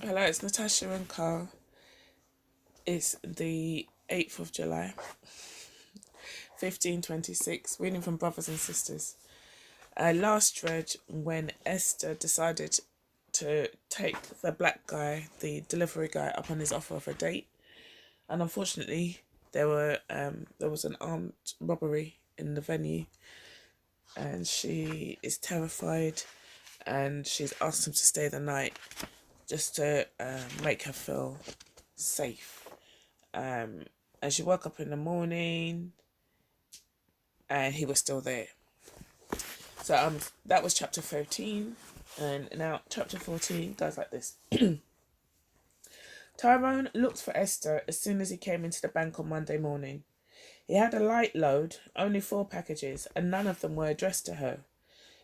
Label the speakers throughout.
Speaker 1: Hello, it's Natasha and Carl. It's the 8th of July, 1526, reading from Brothers and Sisters. I last read when Esther decided to take the black guy, the delivery guy, up on his offer of a date. And unfortunately, there was an armed robbery in the venue, and she is terrified, and she's asked him to stay the night just to make her feel safe. Um, and she woke up in the morning and he was still there. So that was chapter 13. And now chapter 14 goes like this. Tyrone looked for Esther as soon as he came into the bank on Monday morning. He had a light load, only 4 packages, and none of them were addressed to her.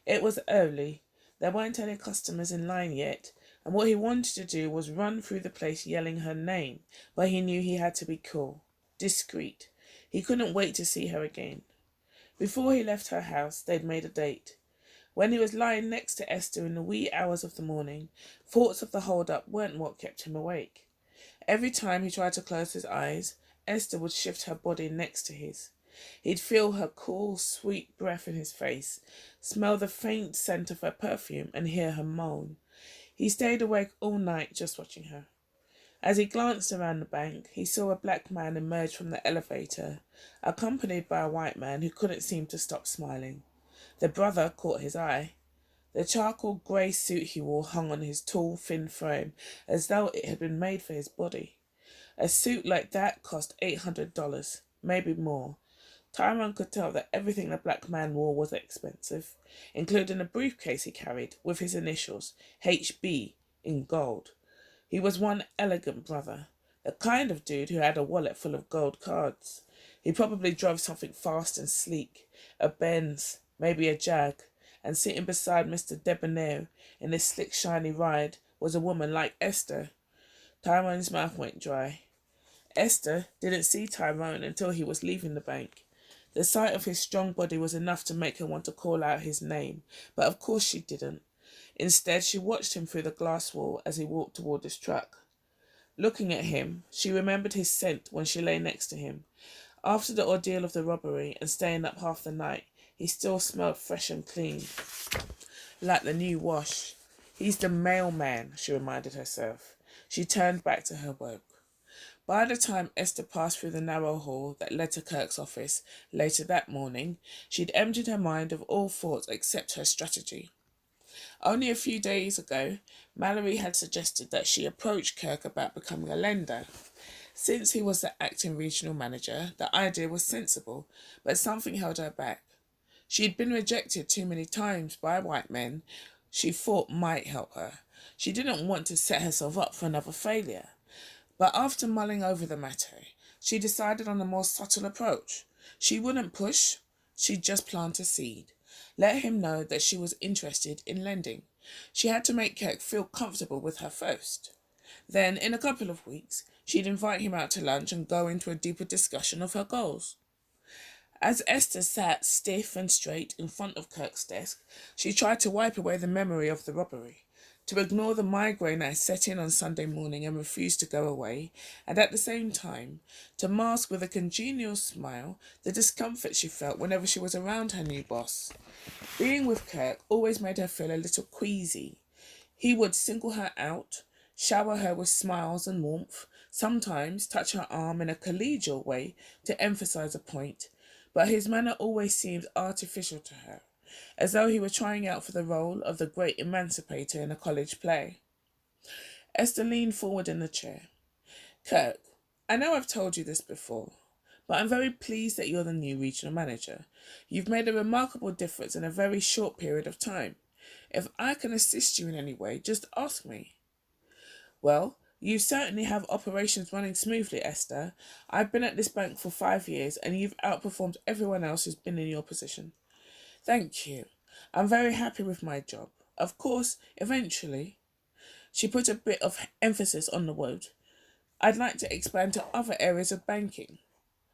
Speaker 1: It was early. There weren't any customers in line yet, and what he wanted to do was run through the place yelling her name, but he knew he had to be cool, discreet. He couldn't wait to see her again. Before he left her house, they'd made a date. When he was lying next to Esther in the wee hours of the morning, thoughts of the hold-up weren't what kept him awake. Every time he tried to close his eyes, Esther would shift her body next to his. He'd feel her cool, sweet breath in his face, smell the faint scent of her perfume, and hear her moan. He stayed awake all night just watching her. As he glanced around the bank, he saw a black man emerge from the elevator, accompanied by a white man who couldn't seem to stop smiling. The brother caught his eye. The charcoal grey suit he wore hung on his tall, thin frame, as though it had been made for his body. A suit like that cost $800, maybe more. Tyrone could tell that everything the black man wore was expensive, including a briefcase he carried with his initials, HB, in gold. He was one elegant brother, the kind of dude who had a wallet full of gold cards. He probably drove something fast and sleek, a Benz, maybe a Jag, and sitting beside Mr. Debonair in this slick shiny ride was a woman like Esther. Tyrone's mouth went dry. Esther didn't see Tyrone until he was leaving the bank. The sight of his strong body was enough to make her want to call out his name, but of course she didn't. Instead, she watched him through the glass wall as he walked toward his truck. Looking at him, she remembered his scent when she lay next to him. After the ordeal of the robbery and staying up half the night, he still smelled fresh and clean, like the new wash. He's the mailman, she reminded herself. She turned back to her work. By the time Esther passed through the narrow hall that led to Kirk's office later that morning, she'd emptied her mind of all thoughts except her strategy. Only a few days ago, Mallory had suggested that she approach Kirk about becoming a lender. Since he was the acting regional manager, the idea was sensible, but something held her back. She'd been rejected too many times by white men she thought might help her. She didn't want to set herself up for another failure. But after mulling over the matter, she decided on a more subtle approach. She wouldn't push, she'd just plant a seed. Let him know that she was interested in lending. She had to make Kirk feel comfortable with her first. Then, in a couple of weeks, she'd invite him out to lunch and go into a deeper discussion of her goals. As Esther sat stiff and straight in front of Kirk's desk, she tried to wipe away the memory of the robbery, to ignore the migraine that had set in on Sunday morning and refused to go away, and at the same time, to mask with a congenial smile the discomfort she felt whenever she was around her new boss. Being with Kirk always made her feel a little queasy. He would single her out, shower her with smiles and warmth, sometimes touch her arm in a collegial way to emphasize a point, but his manner always seemed artificial to her, as though he were trying out for the role of the great emancipator in a college play. Esther leaned forward in the chair. Kirk, I know I've told you this before, but I'm very pleased that you're the new regional manager. You've made a remarkable difference in a very short period of time. If I can assist you in any way, just ask me. Well, you certainly have operations running smoothly, Esther. I've been at this bank for 5 years, and you've outperformed everyone else who's been in your position. Thank you. I'm very happy with my job. Of course, eventually, she put a bit of emphasis on the word, I'd like to expand to other areas of banking.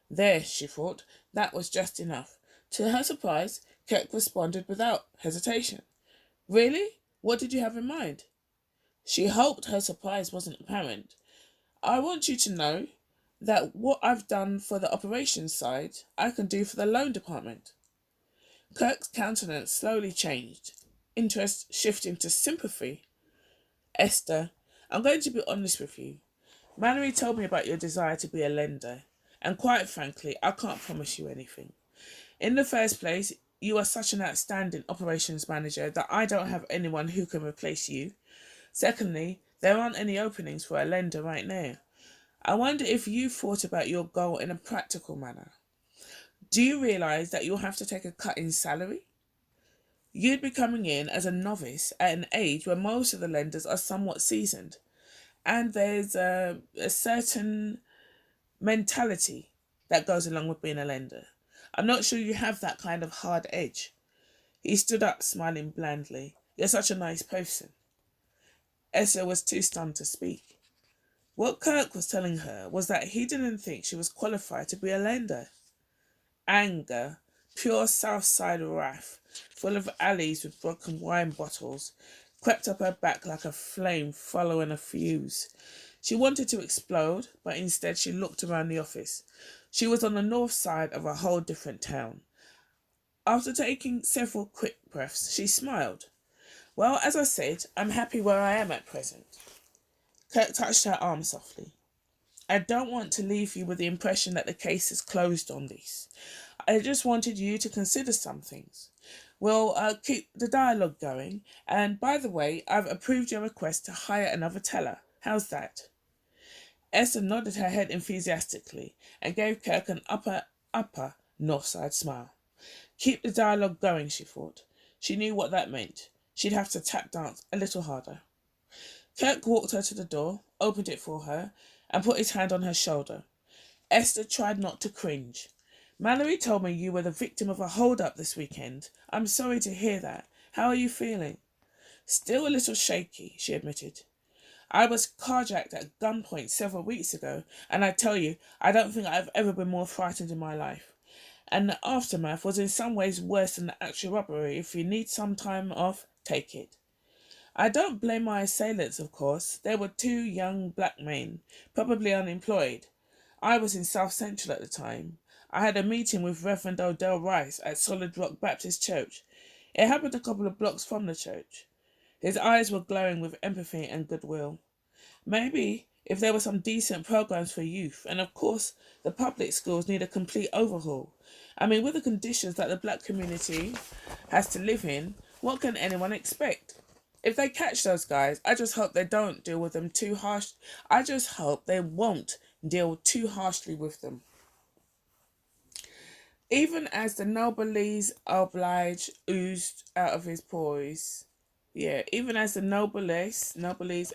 Speaker 1: There, she thought, that was just enough. To her surprise, Kirk responded without hesitation. Really? What did you have in mind? She hoped her surprise wasn't apparent. I want you to know that what I've done for the operations side, I can do for the loan department. Kirk's countenance slowly changed, interest shifting to sympathy. Esther, I'm going to be honest with you. Mallory told me about your desire to be a lender, and quite frankly, I can't promise you anything. In the first place, you are such an outstanding operations manager that I don't have anyone who can replace you. Secondly, there aren't any openings for a lender right now. I wonder if you've thought about your goal in a practical manner. Do you realise that you'll have to take a cut in salary? You'd be coming in as a novice at an age where most of the lenders are somewhat seasoned, and there's a certain mentality that goes along with being a lender. I'm not sure you have that kind of hard edge. He stood up, smiling blandly. You're such a nice person. Esther was too stunned to speak. What Kirk was telling her was that he didn't think she was qualified to be a lender. Anger, pure South Side wrath, full of alleys with broken wine bottles, crept up her back like a flame following a fuse. She wanted to explode, but instead she looked around the office. She was on the north side of a whole different town. After taking several quick breaths, she smiled. Well, as I said, I'm happy where I am at present. Kirk touched her arm softly. I don't want to leave you with the impression that the case is closed on this. I just wanted you to consider some things. We'll keep the dialogue going, and by the way, I've approved your request to hire another teller. How's that? Esther nodded her head enthusiastically and gave Kirk an upper north side smile. Keep the dialogue going, she thought. She knew what that meant. She'd have to tap dance a little harder. Kirk walked her to the door, opened it for her, and put his hand on her shoulder. Esther tried not to cringe. Mallory told me you were the victim of a hold-up this weekend. I'm sorry to hear that. How are you feeling? Still a little shaky, she admitted. I was carjacked at gunpoint several weeks ago, and I tell you, I don't think I've ever been more frightened in my life. And the aftermath was in some ways worse than the actual robbery. If you need some time off, take it. I don't blame my assailants, of course. They were two young black men, probably unemployed. I was in South Central at the time. I had a meeting with Reverend Odell Rice at Solid Rock Baptist Church. It happened a couple of blocks from the church. His eyes were glowing with empathy and goodwill. Maybe if there were some decent programs for youth, and of course the public schools need a complete overhaul. I mean, with the conditions that the black community has to live in, what can anyone expect? If they catch those guys, I just hope they don't deal with them too harsh. I just hope they won't deal too harshly with them. Even as the noblesse oblige oozed out of his pores. Yeah, even as the noblesse, Noblesse,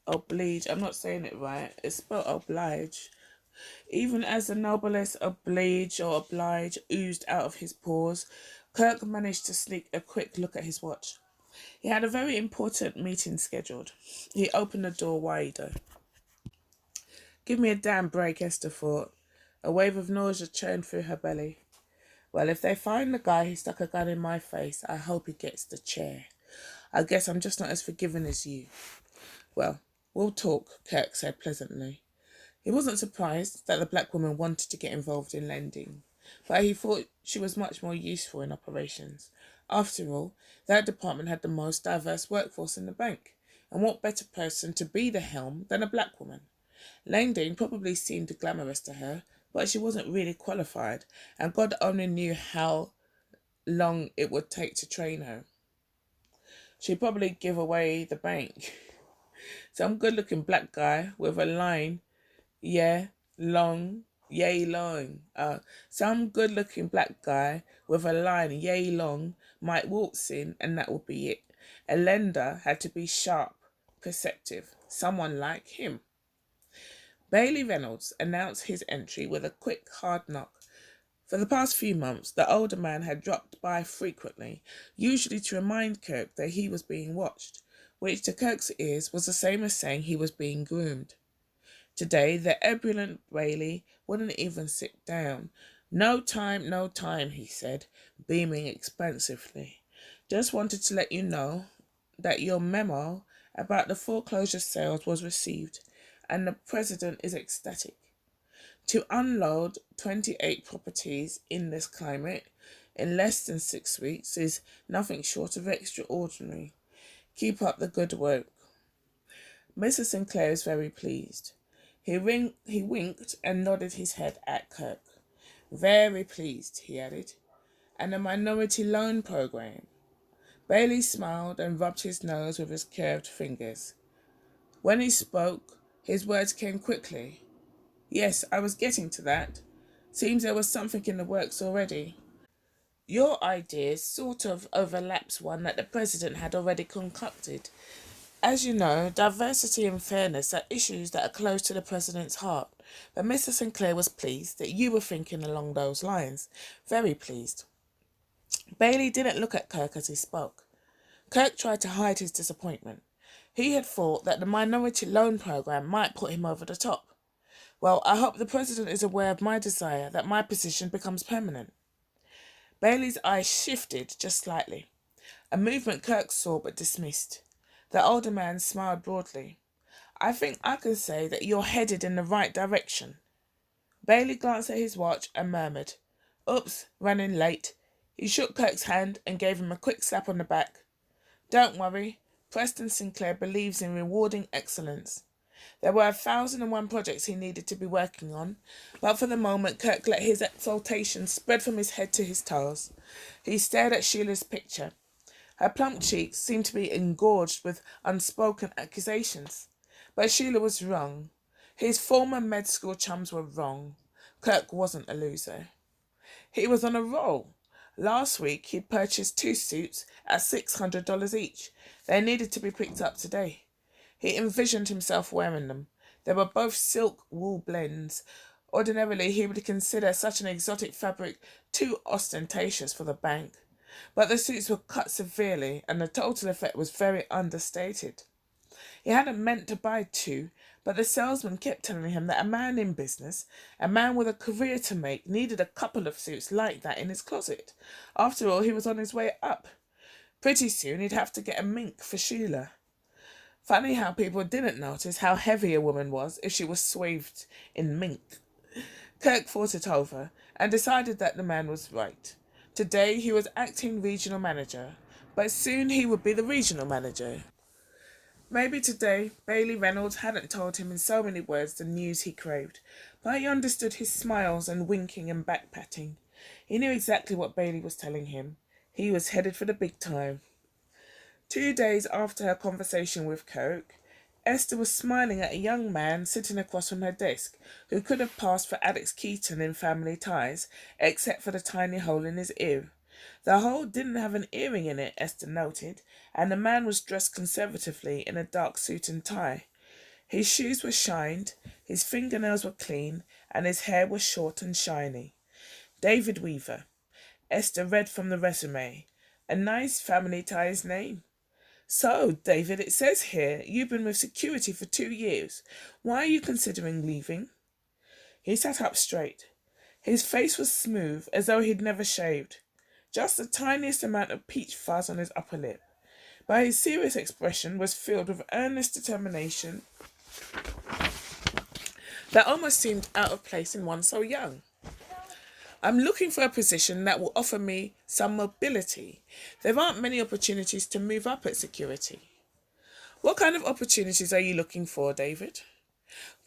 Speaker 1: oblige, I'm not saying it right, it's spelled oblige. Even as the noblesse oblige oozed out of his pores, Kirk managed to sneak a quick look at his watch. He had a very important meeting scheduled. He opened the door wider. Give me a damn break, Esther thought. A wave of nausea churned through her belly. Well, if they find the guy who stuck a gun in my face, I hope he gets the chair. I guess I'm just not as forgiving as you. Well, we'll talk, Kirk said pleasantly. He wasn't surprised that the black woman wanted to get involved in lending, but he thought she was much more useful in operations. After all, that department had the most diverse workforce in the bank, and what better person to be the helm than a black woman? Lending probably seemed glamorous to her, but she wasn't really qualified, and God only knew how long it would take to train her. She'd probably give away the bank. Some good-looking black guy with a line, yeah, long, yay long. Some good-looking black guy with a line, yay long, might waltz in, and that would be it. A lender had to be sharp, perceptive, someone like him. Bailey Reynolds announced his entry with a quick, hard knock. For the past few months, the older man had dropped by frequently, usually to remind Kirk that he was being watched, which to Kirk's ears was the same as saying he was being groomed. Today, the ebullient Bailey wouldn't even sit down. No time, no time, he said, beaming expansively. Just wanted to let you know that your memo about the foreclosure sales was received, and the president is ecstatic. To unload 28 properties in this climate in less than 6 weeks is nothing short of extraordinary. Keep up the good work. Mr. Sinclair is very pleased. He winked and nodded his head at Kirk. Very pleased, he added. And the minority loan program. Bailey smiled and rubbed his nose with his curved fingers. When he spoke, his words came quickly. Yes, I was getting to that. Seems there was something in the works already. Your idea sort of overlaps one that the president had already concocted. As you know, diversity and fairness are issues that are close to the president's heart, but Mr. Sinclair was pleased that you were thinking along those lines. Very pleased. Bailey didn't look at Kirk as he spoke. Kirk tried to hide his disappointment. He had thought that the minority loan program might put him over the top. Well, I hope the president is aware of my desire that my position becomes permanent. Bailey's eyes shifted just slightly, a movement Kirk saw but dismissed. The older man smiled broadly. I think I can say that you're headed in the right direction. Bailey glanced at his watch and murmured, Oops, running late. He shook Kirk's hand and gave him a quick slap on the back. Don't worry, Preston Sinclair believes in rewarding excellence. There were 1,001 projects he needed to be working on, but for the moment Kirk let his exultation spread from his head to his toes. He stared at Sheila's picture. Her plump cheeks seemed to be engorged with unspoken accusations. But Sheila was wrong. His former med school chums were wrong. Kirk wasn't a loser. He was on a roll. Last week he'd purchased 2 suits at $600 each. They needed to be picked up today. He envisioned himself wearing them. They were both silk-wool blends. Ordinarily he would consider such an exotic fabric too ostentatious for the bank. But the suits were cut severely, and the total effect was very understated. He hadn't meant to buy 2, but the salesman kept telling him that a man in business, a man with a career to make, needed a couple of suits like that in his closet. After all, he was on his way up. Pretty soon he'd have to get a mink for Sheila. Funny how people didn't notice how heavy a woman was if she was swathed in mink. Kirk thought it over and decided that the man was right. Today he was acting regional manager, but soon he would be the regional manager. Maybe today Bailey Reynolds hadn't told him in so many words the news he craved, but he understood his smiles and winking and back-patting. He knew exactly what Bailey was telling him. He was headed for the big time. 2 days after her conversation with Kirk, Esther was smiling at a young man sitting across from her desk who could have passed for Alex Keaton in Family Ties, except for the tiny hole in his ear. The hole didn't have an earring in it, Esther noted, and the man was dressed conservatively in a dark suit and tie. His shoes were shined, his fingernails were clean, and his hair was short and shiny. David Weaver. Esther read from the resume. A nice Family Ties name. So, David, it says here you've been with security for 2 years. Why are you considering leaving? He sat up straight. His face was smooth, as though he'd never shaved. Just the tiniest amount of peach fuzz on his upper lip. But his serious expression was filled with earnest determination that almost seemed out of place in one so young. I'm looking for a position that will offer me some mobility. There aren't many opportunities to move up at security. What kind of opportunities are you looking for, David?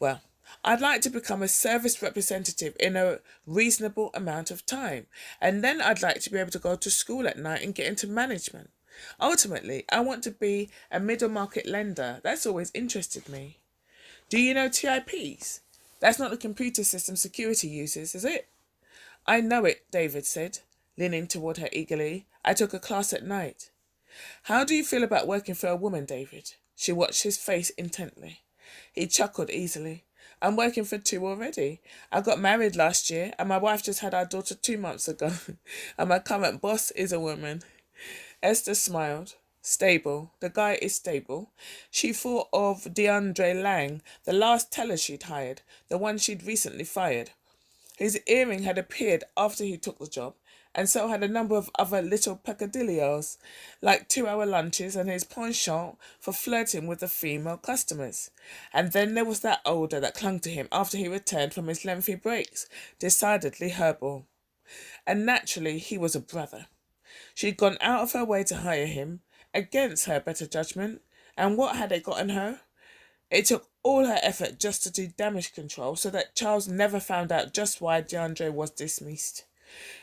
Speaker 1: Well, I'd like to become a service representative in a reasonable amount of time, and then I'd like to be able to go to school at night and get into management. Ultimately, I want to be a middle market lender. That's always interested me. Do you know TIPs? That's not the computer system security uses, is it? I know it, David said, leaning toward her eagerly. I took a class at night. How do you feel about working for a woman, David? She watched his face intently. He chuckled easily. I'm working for 2 already. I got married last year, and my wife just had our daughter 2 months ago. And my current boss is a woman. Esther smiled. Stable. The guy is stable. She thought of DeAndre Lang, the last teller she'd hired, the one she'd recently fired. His earring had appeared after he took the job, and so had a number of other little peccadilloes, like 2-hour lunches and his penchant for flirting with the female customers. And then there was that odour that clung to him after he returned from his lengthy breaks, decidedly herbal. And naturally he was a brother. She'd gone out of her way to hire him, against her better judgment, and what had it gotten her? It took all her effort just to do damage control so that Charles never found out just why DeAndre was dismissed.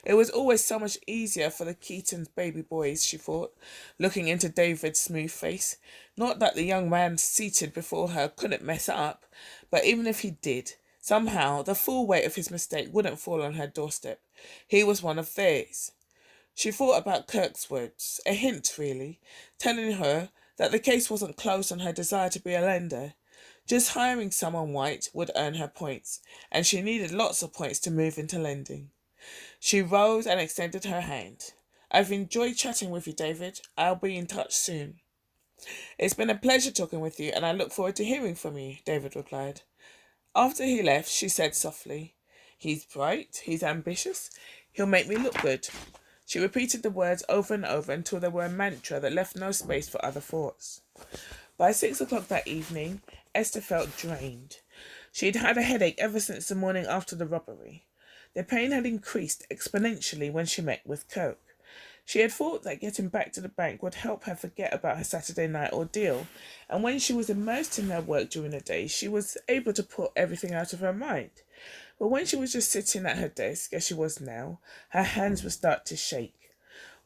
Speaker 1: It was always so much easier for the Keatons' baby boys, she thought, looking into David's smooth face. Not that the young man seated before her couldn't mess up, but even if he did, somehow the full weight of his mistake wouldn't fall on her doorstep. He was one of theirs. She thought about Kirk's words, a hint really, telling her that the case wasn't closed on her desire to be a lender. Just hiring someone white would earn her points, and she needed lots of points to move into lending. She rose and extended her hand. I've enjoyed chatting with you, David. I'll be in touch soon. It's been a pleasure talking with you, and I look forward to hearing from you, David replied. After he left, she said softly, He's bright, he's ambitious, he'll make me look good. She repeated the words over and over until they were a mantra that left no space for other thoughts. By 6 o'clock that evening, Esther felt drained. She had had a headache ever since the morning after the robbery. The pain had increased exponentially when she met with Coke. She had thought that getting back to the bank would help her forget about her Saturday night ordeal, and when she was immersed in her work during the day, she was able to put everything out of her mind. But when she was just sitting at her desk, as she was now, her hands would start to shake.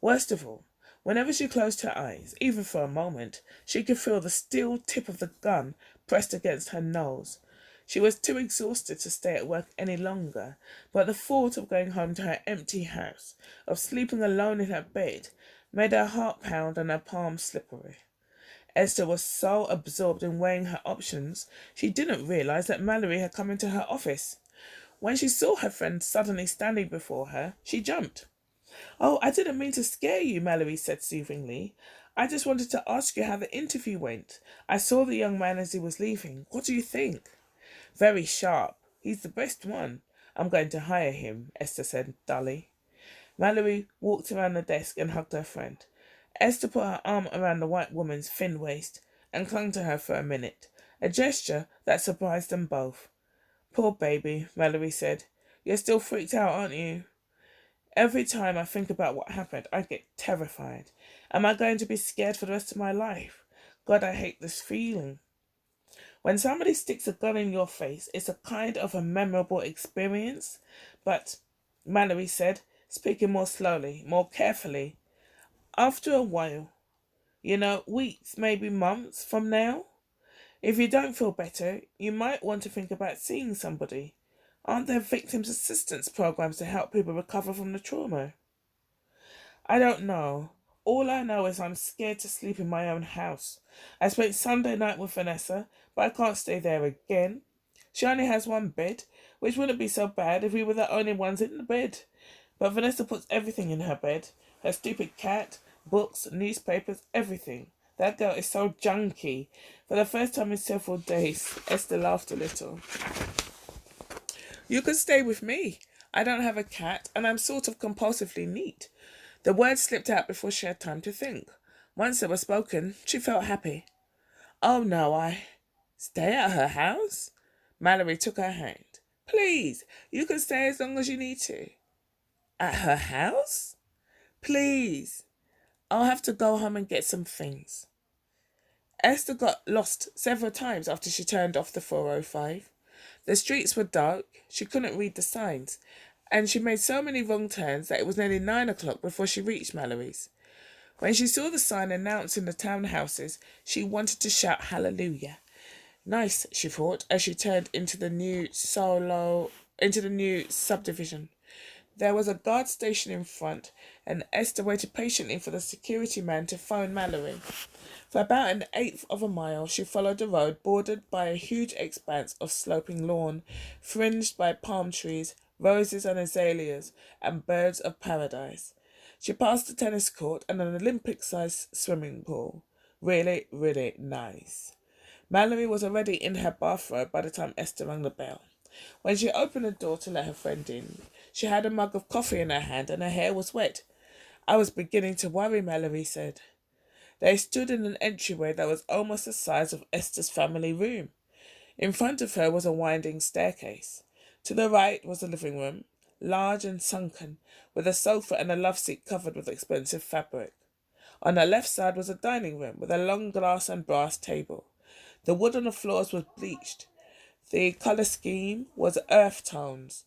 Speaker 1: Worst of all, whenever she closed her eyes, even for a moment, she could feel the steel tip of the gun pressed against her nose. She was too exhausted to stay at work any longer, but the thought of going home to her empty house, of sleeping alone in her bed, made her heart pound and her palms slippery. Esther was so absorbed in weighing her options, she didn't realize that Mallory had come into her office. When she saw her friend suddenly standing before her, she jumped. "Oh, I didn't mean to scare you," Mallory said soothingly. "I just wanted to ask you how the interview went. I saw the young man as he was leaving. What do you think?" "Very sharp. He's the best one. I'm going to hire him," Esther said dully. Mallory walked around the desk and hugged her friend. Esther put her arm around the white woman's thin waist and clung to her for a minute, a gesture that surprised them both. "Poor baby," Mallory said. "You're still freaked out, aren't you?" "Every time I think about what happened, I get terrified. Am I going to be scared for the rest of my life? God, I hate this feeling." When somebody sticks a gun in your face, it's a kind of a memorable experience. But, Mallory said, speaking more slowly, more carefully, after a while, weeks, maybe months from now, if you don't feel better, you might want to think about seeing somebody. Aren't there victims assistance programs to help people recover from the trauma? "I don't know. All I know is I'm scared to sleep in my own house. I spent Sunday night with Vanessa, but I can't stay there again. She only has one bed, which wouldn't be so bad if we were the only ones in the bed. But Vanessa puts everything in her bed. Her stupid cat, books, newspapers, everything. That girl is so junky." For the first time in several days, Esther laughed a little. "You could stay with me. I don't have a cat, and I'm sort of compulsively neat." The words slipped out before she had time to think. Once they were spoken, she felt happy. "Oh, no, Stay at her house?" Mallory took her hand. "Please, you can stay as long as you need to." "At her house?" "Please. I'll have to go home and get some things." Esther got lost several times after she turned off the 405. The streets were dark, she couldn't read the signs, and she made so many wrong turns that it was nearly 9 o'clock before she reached Mallory's. When she saw the sign announcing the townhouses, she wanted to shout hallelujah. Nice, she thought, as she turned into the new subdivision. There was a guard station in front, and Esther waited patiently for the security man to phone Mallory. For about an eighth of a mile, she followed the road bordered by a huge expanse of sloping lawn, fringed by palm trees, roses and azaleas, and birds of paradise. She passed the tennis court and an Olympic-sized swimming pool. Really, really nice. Mallory was already in her bathrobe by the time Esther rang the bell. When she opened the door to let her friend in, She had a mug of coffee in her hand and her hair was wet. I was beginning to worry, Mallory said. They stood in an entryway that was almost the size of Esther's family room. In front of her was a winding staircase. To the right was the living room, large and sunken, with a sofa and a love seat covered with expensive fabric. On her left side was a dining room with a long glass and brass table. The wood on the floors was bleached. The colour scheme was earth tones.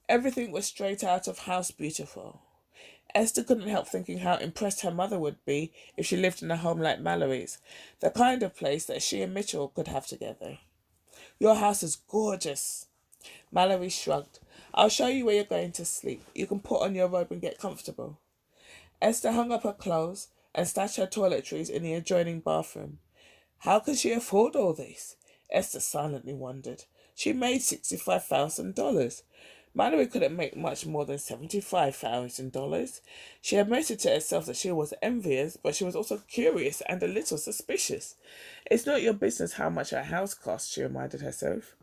Speaker 1: Everything was straight out of House Beautiful. Esther couldn't help thinking how impressed her mother would be if she lived in a home like Mallory's, the kind of place that she and Mitchell could have together. Your house is gorgeous. Mallory shrugged. I'll show you where you're going to sleep. You can put on your robe and get comfortable. Esther hung up her clothes and stashed her toiletries in the adjoining bathroom. How could she afford all this? Esther silently wondered. She made $65,000. Mallory couldn't make much more than $75,000. She admitted to herself that she was envious, but she was also curious and a little suspicious. It's not your business how much a house costs, she reminded herself.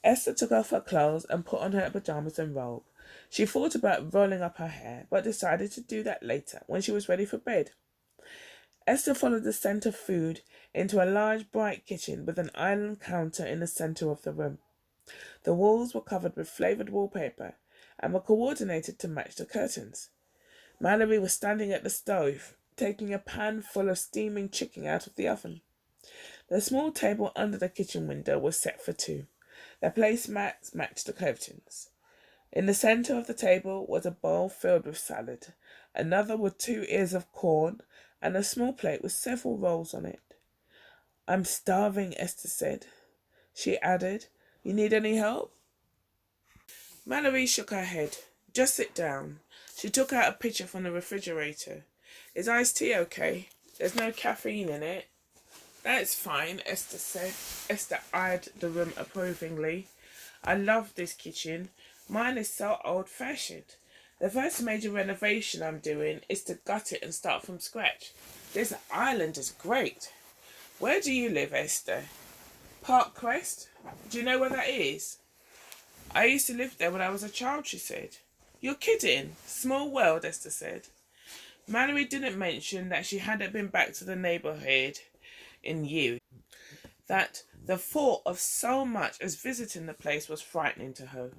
Speaker 1: Esther took off her clothes and put on her pajamas and robe. She thought about rolling up her hair, but decided to do that later, when she was ready for bed. Esther followed the scent of food into a large, bright kitchen with an island counter in the centre of the room. The walls were covered with flavoured wallpaper and were coordinated to match the curtains. Mallory was standing at the stove, taking a pan full of steaming chicken out of the oven. The small table under the kitchen window was set for two. The placemats matched the curtains. In the centre of the table was a bowl filled with salad, another with 2 ears of corn, and a small plate with several rolls on it. I'm starving, Esther said. She added, You need any help? Mallory shook her head. Just sit down. She took out a pitcher from the refrigerator. Is iced tea okay? There's no caffeine in it. That's fine, Esther said. Esther eyed the room approvingly. I love this kitchen. Mine is so old-fashioned. The first major renovation I'm doing is to gut it and start from scratch. This island is great. Where do you live, Esther? Park Crest? Do you know where that is? I used to live there when I was a child, she said. You're kidding. Small world, Esther said. Mallory didn't mention that she hadn't been back to the neighbourhood in years. That the thought of so much as visiting the place was frightening to her.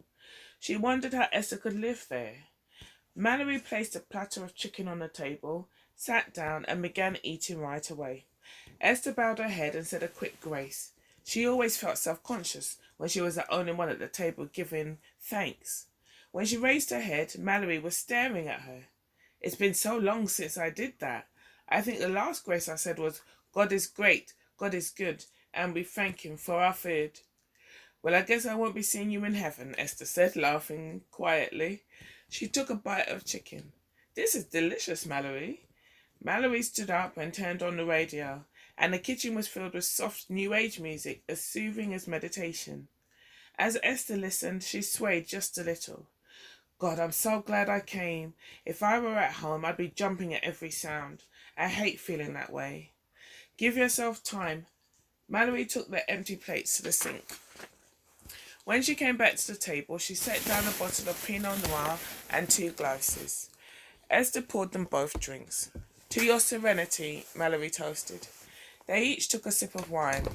Speaker 1: She wondered how Esther could live there. Mallory placed a platter of chicken on the table, sat down and began eating right away. Esther bowed her head and said a quick grace. She always felt self-conscious when she was the only one at the table giving thanks. When she raised her head, Mallory was staring at her. It's been so long since I did that. I think the last grace I said was, God is great, God is good, and we thank him for our food. Well, I guess I won't be seeing you in heaven, Esther said, laughing quietly. She took a bite of chicken. This is delicious, Mallory. Mallory stood up and turned on the radio, and the kitchen was filled with soft New Age music as soothing as meditation. As Esther listened, she swayed just a little. God, I'm so glad I came. If I were at home, I'd be jumping at every sound. I hate feeling that way. Give yourself time. Mallory took the empty plates to the sink. When she came back to the table, she set down a bottle of Pinot Noir and 2 glasses. Esther poured them both drinks. To your serenity, Mallory toasted. They each took a sip of wine.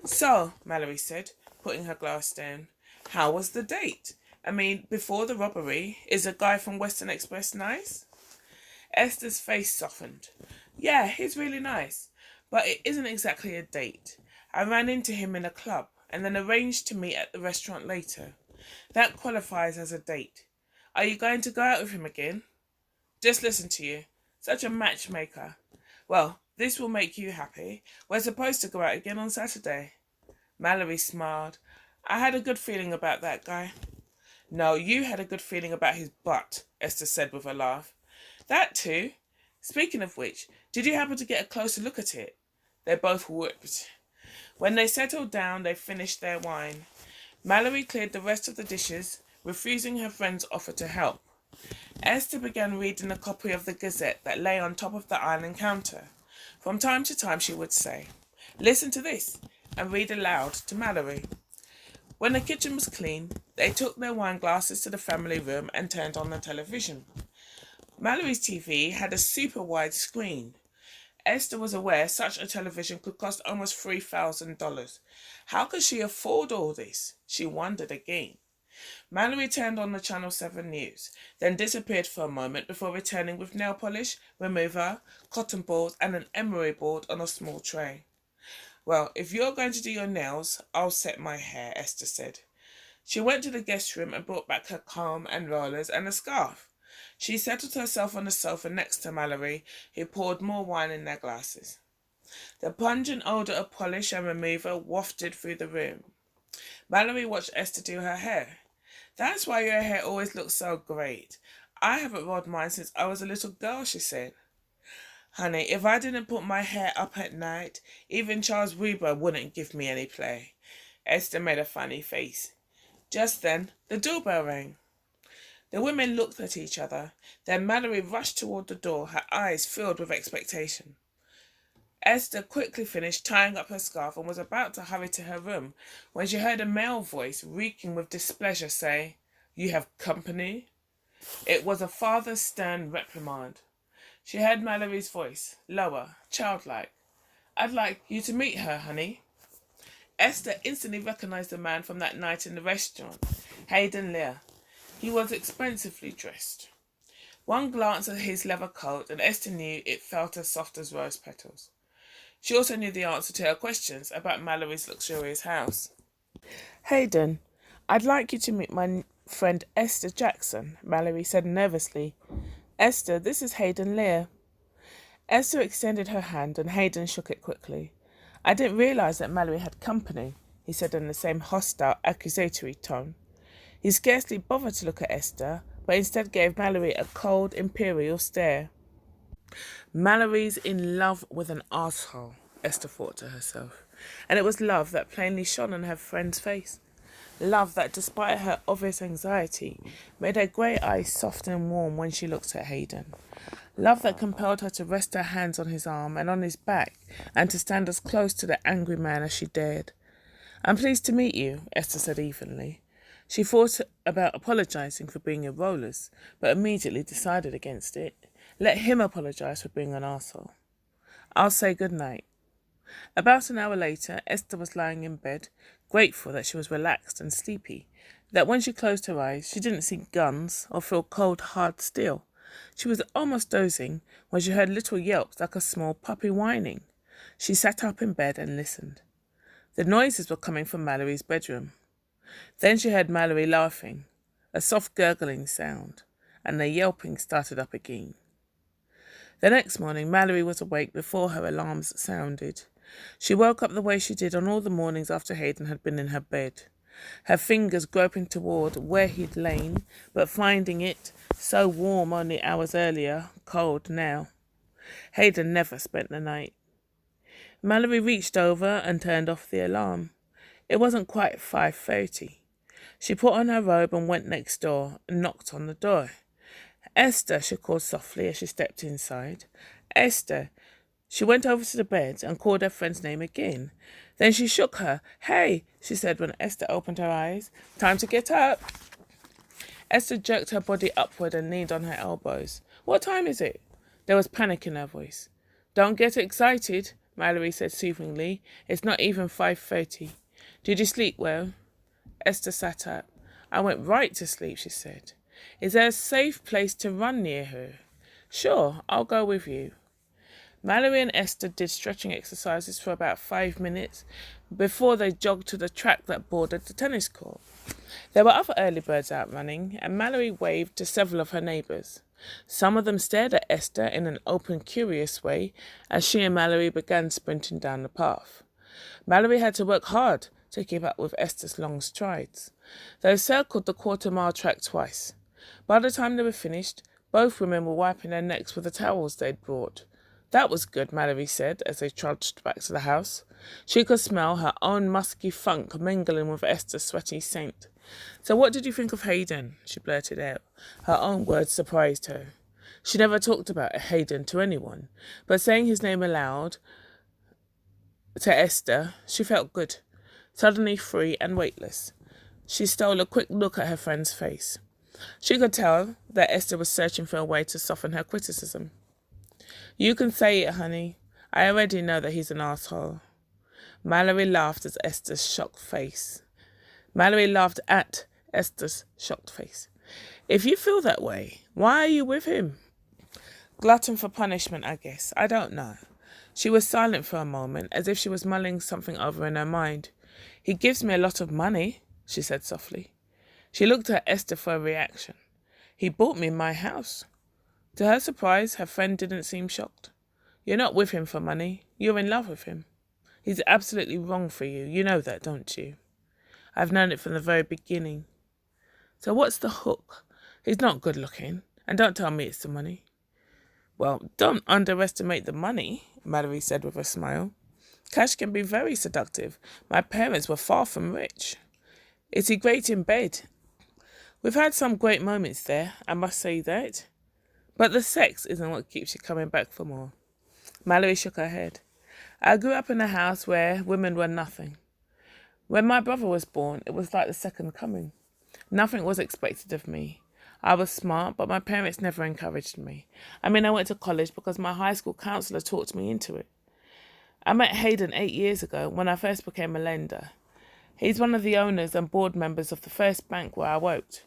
Speaker 1: So, Mallory said, putting her glass down, how was the date? I mean, before the robbery, is the guy from Western Express nice? Esther's face softened. Yeah, he's really nice, but it isn't exactly a date. I ran into him in a club and then arranged to meet at the restaurant later. That qualifies as a date. Are you going to go out with him again? Just listen to you. Such a matchmaker. Well, this will make you happy. We're supposed to go out again on Saturday. Mallory smiled. I had a good feeling about that guy. No, you had a good feeling about his butt, Esther said with a laugh. That too. Speaking of which, did you happen to get a closer look at it? They both whooped. When they settled down, they finished their wine. Mallory cleared the rest of the dishes, refusing her friend's offer to help. Esther began reading a copy of the Gazette that lay on top of the island counter. From time to time she would say, Listen to this, and read aloud to Mallory. When the kitchen was clean, They took their wine glasses to the family room and turned on the television. Mallory's TV had a super wide screen. Esther was aware such a television could cost almost $3,000. How could she afford all this? She wondered again. Mallory turned on the Channel 7 news, then disappeared for a moment before returning with nail polish, remover, cotton balls, and an emery board on a small tray. Well, if you're going to do your nails, I'll set my hair, Esther said. She went to the guest room and brought back her comb and rollers and a scarf. She settled herself on the sofa next to Mallory, who poured more wine in their glasses. The pungent odour of polish and remover wafted through the room. Mallory watched Esther do her hair. That's why your hair always looks so great. I haven't rolled mine since I was a little girl, she said. Honey, if I didn't put my hair up at night, even Charles Weber wouldn't give me any play. Esther made a funny face. Just then, the doorbell rang. The women looked at each other. Then Mallory rushed toward the door, her eyes filled with expectation. Esther quickly finished tying up her scarf and was about to hurry to her room when she heard a male voice reeking with displeasure say, "You have company?" It was a father's stern reprimand. She heard Mallory's voice, lower, childlike. "I'd like you to meet her, honey." Esther instantly recognized the man from that night in the restaurant, Hayden Lear. He was expensively dressed. One glance at his leather coat, and Esther knew it felt as soft as rose petals. She also knew the answer to her questions about Mallory's luxurious house. "Hayden, I'd like you to meet my friend Esther Jackson," Mallory said nervously. "Esther, this is Hayden Lear." Esther extended her hand and Hayden shook it quickly. "I didn't realise that Mallory had company," he said in the same hostile, accusatory tone. He scarcely bothered to look at Esther, but instead gave Mallory a cold, imperial stare. Mallory's in love with an arsehole, Esther thought to herself, and it was love that plainly shone on her friend's face. Love that, despite her obvious anxiety, made her grey eyes soft and warm when she looked at Hayden. Love that compelled her to rest her hands on his arm and on his back and to stand as close to the angry man as she dared. "I'm pleased to meet you," Esther said evenly. She thought about apologising for being a rollers, but immediately decided against it. Let him apologise for being an arsehole. "I'll say good night." About an hour later, Esther was lying in bed, grateful that she was relaxed and sleepy, that when she closed her eyes, she didn't see guns or feel cold, hard steel. She was almost dozing when she heard little yelps like a small puppy whining. She sat up in bed and listened. The noises were coming from Mallory's bedroom. Then she heard Mallory laughing, a soft gurgling sound, and the yelping started up again. The next morning, Mallory was awake before her alarms sounded. She woke up the way she did on all the mornings after Hayden had been in her bed, her fingers groping toward where he'd lain, but finding it, so warm only hours earlier, cold now. Hayden never spent the night. Mallory reached over and turned off the alarm. It wasn't quite 5:30. She put on her robe and went next door and knocked on the door. "Esther," she called softly as she stepped inside. "Esther." She went over to the bed and called her friend's name again. Then she shook her. "Hey," she said when Esther opened her eyes. "Time to get up." Esther jerked her body upward and leaned on her elbows. "What time is it?" There was panic in her voice. "Don't get excited," Mallory said soothingly. "It's not even 5:30. Did you sleep well?" Esther sat up. "I went right to sleep," she said. "Is there a safe place to run near her?" "Sure, I'll go with you." Mallory and Esther did stretching exercises for about 5 minutes before they jogged to the track that bordered the tennis court. There were other early birds out running, and Mallory waved to several of her neighbours. Some of them stared at Esther in an open, curious way as she and Mallory began sprinting down the path. Mallory had to work hard to keep up with Esther's long strides. They circled the quarter-mile track twice. By the time they were finished, both women were wiping their necks with the towels they'd brought. "That was good," Mallory said as they trudged back to the house. She could smell her own musky funk mingling with Esther's sweaty scent. "So what did you think of Hayden?" she blurted out. Her own words surprised her. She never talked about Hayden to anyone, but saying his name aloud to Esther, she felt good, suddenly free and weightless. She stole a quick look at her friend's face. She could tell that Esther was searching for a way to soften her criticism. You can say it, honey. I already know that he's an asshole. Mallory laughed at Esther's shocked face. If you feel that way, why are you with him? Glutton for punishment, I guess. I don't know. She was silent for a moment, as if she was mulling something over in her mind. He gives me a lot of money, she said softly. She looked at Esther for a reaction. He bought me my house. To her surprise, her friend didn't seem shocked. You're not with him for money. You're in love with him. He's absolutely wrong for you. You know that, don't you? I've known it from the very beginning. So what's the hook? He's not good looking. And don't tell me it's the money. Well, don't underestimate the money, Mallory said with a smile. Cash can be very seductive. My parents were far from rich. Is he great in bed? We've had some great moments there, I must say that. But the sex isn't what keeps you coming back for more. Mallory shook her head. I grew up in a house where women were nothing. When my brother was born, it was like the second coming. Nothing was expected of me. I was smart, but my parents never encouraged me. I went to college because my high school counsellor talked me into it. I met Hayden 8 years ago when I first became a lender. He's one of the owners and board members of the first bank where I worked.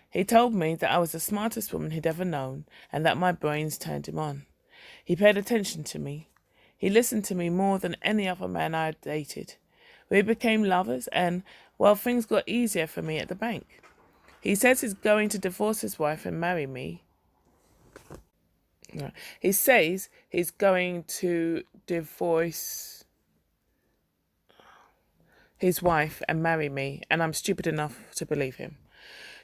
Speaker 1: He told me that I was the smartest woman he'd ever known and that my brains turned him on. He paid attention to me. He listened to me more than any other man I had dated. We became lovers and, well, things got easier for me at the bank. He says he's going to divorce his wife and marry me. No. He says he's going to divorce his wife and marry me, and I'm stupid enough to believe him.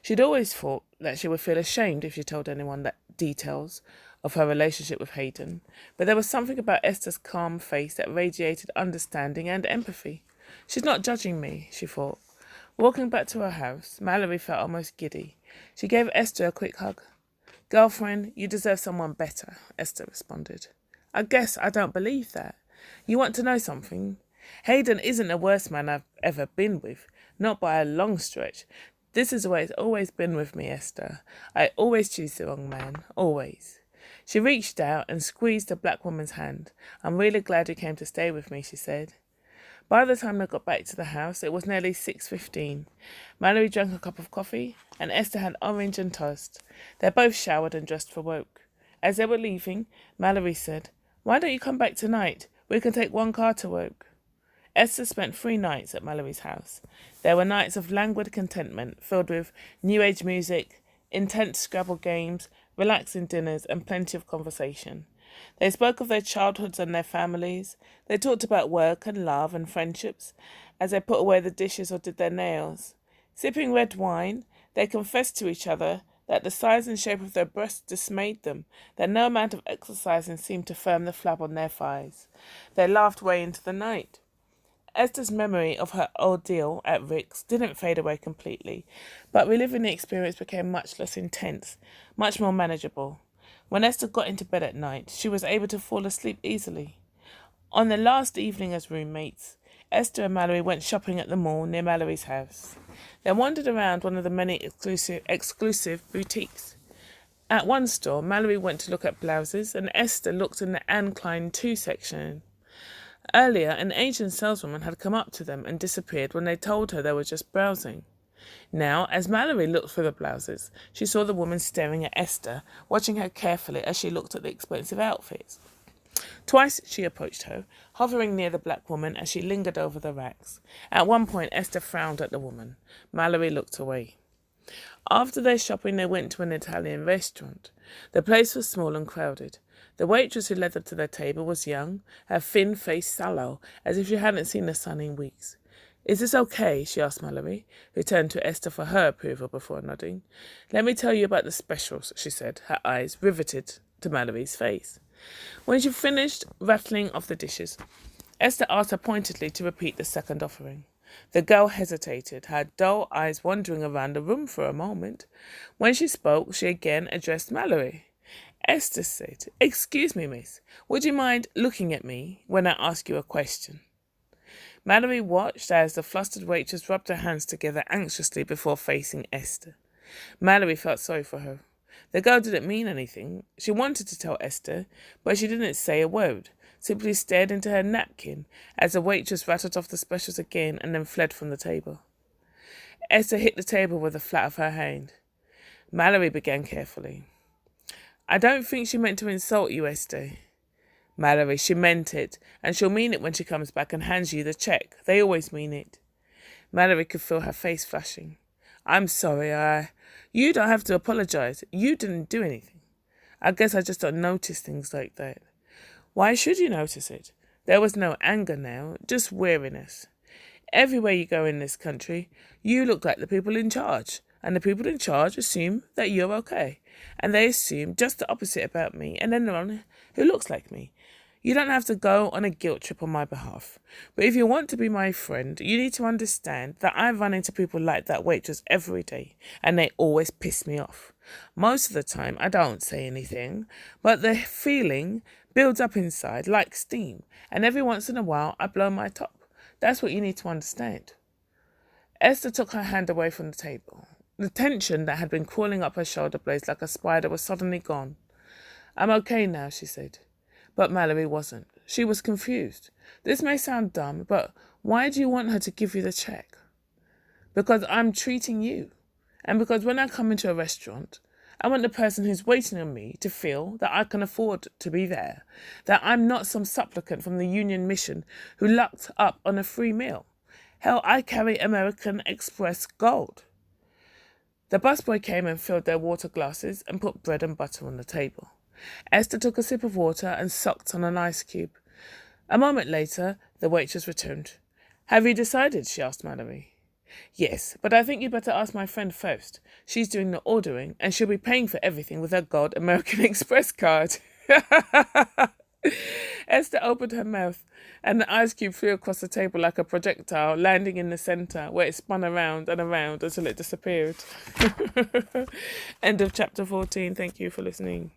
Speaker 1: She'd always thought that she would feel ashamed if she told anyone the details of her relationship with Hayden, but there was something about Esther's calm face that radiated understanding and empathy. She's not judging me, she thought. Walking back to her house, Mallory felt almost giddy. She gave Esther a quick hug. Girlfriend, you deserve someone better, Esther responded. I guess I don't believe that. You want to know something? Hayden isn't the worst man I've ever been with, not by a long stretch. This is the way it's always been with me, Esther. I always choose the wrong man, always. She reached out and squeezed the black woman's hand. I'm really glad you came to stay with me, she said. By the time they got back to the house, it was nearly 6:15. Mallory drank a cup of coffee, and Esther had orange and toast. They both showered and dressed for work. As they were leaving, Mallory said, Why don't you come back tonight? We can take one car to work. Esther spent 3 nights at Mallory's house. There were nights of languid contentment, filled with new age music, intense Scrabble games, relaxing dinners, and plenty of conversation. They spoke of their childhoods and their families. They talked about work and love and friendships as they put away the dishes or did their nails. Sipping red wine, they confessed to each other that the size and shape of their breasts dismayed them, that no amount of exercising seemed to firm the flab on their thighs. They laughed way into the night. Esther's memory of her ordeal at Rick's didn't fade away completely, but reliving the experience became much less intense, much more manageable. When Esther got into bed at night, she was able to fall asleep easily. On the last evening as roommates, Esther and Mallory went shopping at the mall near Mallory's house. They wandered around one of the many exclusive boutiques. At one store, Mallory went to look at blouses, and Esther looked in the N.K.O 2 section. Earlier, an Asian saleswoman had come up to them and disappeared when they told her they were just browsing. Now, as Mallory looked through the blouses, she saw the woman staring at Esther, watching her carefully as she looked at the expensive outfits. Twice she approached her, hovering near the black woman as she lingered over the racks. At one point, Esther frowned at the woman. Mallory looked away. After their shopping, they went to an Italian restaurant. The place was small and crowded. The waitress who led them to their table was young, her thin face sallow, as if she hadn't seen the sun in weeks. Is this okay? She asked Mallory, who turned to Esther for her approval before nodding. Let me tell you about the specials, she said, her eyes riveted to Mallory's face. When she finished rattling off the dishes, Esther asked her pointedly to repeat the second offering. The girl hesitated, her dull eyes wandering around the room for a moment. When she spoke, she again addressed Mallory. Esther said, Excuse me, miss, would you mind looking at me when I ask you a question? Mallory watched as the flustered waitress rubbed her hands together anxiously before facing Esther. Mallory felt sorry for her. The girl didn't mean anything. She wanted to tell Esther, but she didn't say a word, simply stared into her napkin as the waitress rattled off the specials again and then fled from the table. Esther hit the table with the flat of her hand. Mallory began carefully. I don't think she meant to insult you, Esther. Mallory, she meant it, and she'll mean it when she comes back and hands you the check. They always mean it. Mallory could feel her face flushing. I'm sorry, You don't have to apologize. You didn't do anything. I guess I just don't notice things like that. Why should you notice it? There was no anger now, just weariness. Everywhere you go in this country, you look like the people in charge, and the people in charge assume that you're okay, and they assume just the opposite about me and anyone who looks like me. You don't have to go on a guilt trip on my behalf, but if you want to be my friend, you need to understand that I run into people like that waitress every day, and they always piss me off. Most of the time, I don't say anything, but the feeling builds up inside like steam, and every once in a while, I blow my top. That's what you need to understand. Esther took her hand away from the table. The tension that had been crawling up her shoulder blades like a spider was suddenly gone. I'm okay now, she said. But Mallory wasn't. She was confused. This may sound dumb, but why do you want her to give you the check? Because I'm treating you. And because when I come into a restaurant, I want the person who's waiting on me to feel that I can afford to be there, that I'm not some supplicant from the Union Mission who lucked up on a free meal. Hell, I carry American Express gold. The busboy came and filled their water glasses and put bread and butter on the table. Esther took a sip of water and sucked on an ice cube. A moment later, the waitress returned. Have you decided? She asked Mallory. Yes, but I think you'd better ask my friend first. She's doing the ordering, and she'll be paying for everything with her gold American Express card. Esther opened her mouth, and the ice cube flew across the table like a projectile, landing in the centre, where it spun around and around until it disappeared. End of chapter 14. Thank you for listening.